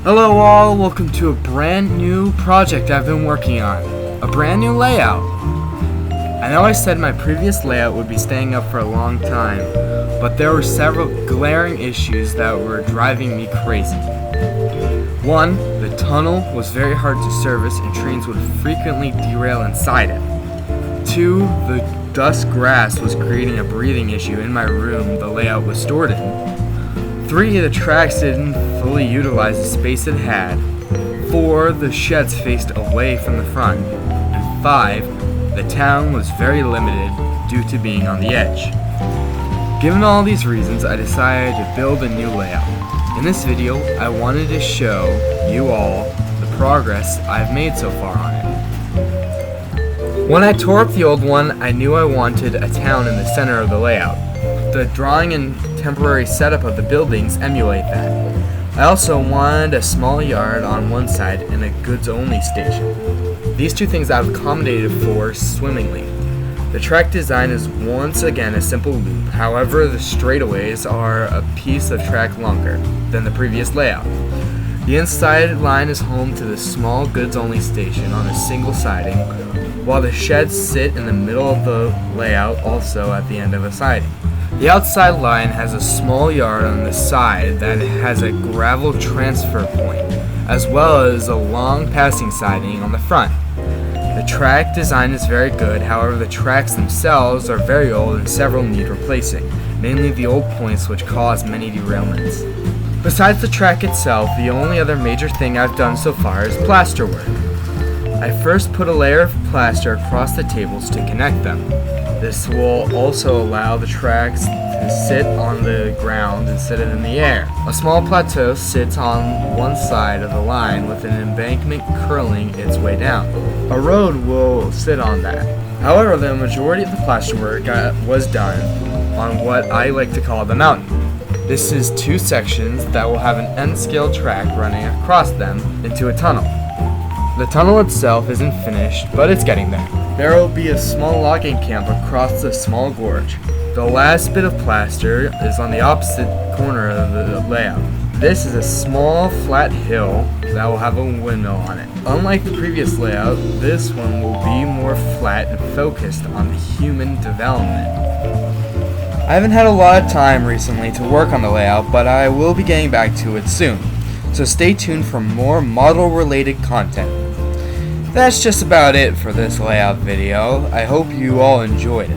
Hello all, welcome to a brand new project I've been working on. A brand new layout. I know I said my previous layout would be staying up for a long time, but there were several glaring issues that were driving me crazy. One, the tunnel was very hard to service and trains would frequently derail inside it. Two, the dust grass was creating a breathing issue in my room the layout was stored in. 3. The tracks didn't fully utilize the space it had. 4. The sheds faced away from the front. And 5. The town was very limited due to being on the edge. Given all these reasons, I decided to build a new layout. In this video, I wanted to show you all the progress I've made so far on it. When I tore up the old one, I knew I wanted a town in the center of the layout. The drawing and temporary setup of the buildings emulate that. I also wanted a small yard on one side and a goods-only station. These two things I've accommodated for swimmingly. The track design is once again a simple loop, however the straightaways are a piece of track longer than the previous layout. The inside line is home to the small goods-only station on a single siding, while the sheds sit in the middle of the layout, also at the end of a siding. The outside line has a small yard on the side that has a gravel transfer point, as well as a long passing siding on the front. The track design is very good, however the tracks themselves are very old and several need replacing, mainly the old points which cause many derailments. Besides the track itself, the only other major thing I've done so far is plaster work. I first put a layer of plaster across the tables to connect them. This will also allow the tracks to sit on the ground instead of in the air. A small plateau sits on one side of the line with an embankment curling its way down. A road will sit on that. However, the majority of the plaster work was done on what I like to call the mountain. This is two sections that will have an N-scale track running across them into a tunnel. The tunnel itself isn't finished, but it's getting there. There will be a small logging camp across the small gorge. The last bit of plaster is on the opposite corner of the layout. This is a small flat hill that will have a windmill on it. Unlike the previous layout, this one will be more flat and focused on human development. I haven't had a lot of time recently to work on the layout, but I will be getting back to it soon. So stay tuned for more model-related content. That's just about it for this layout video. I hope you all enjoyed it.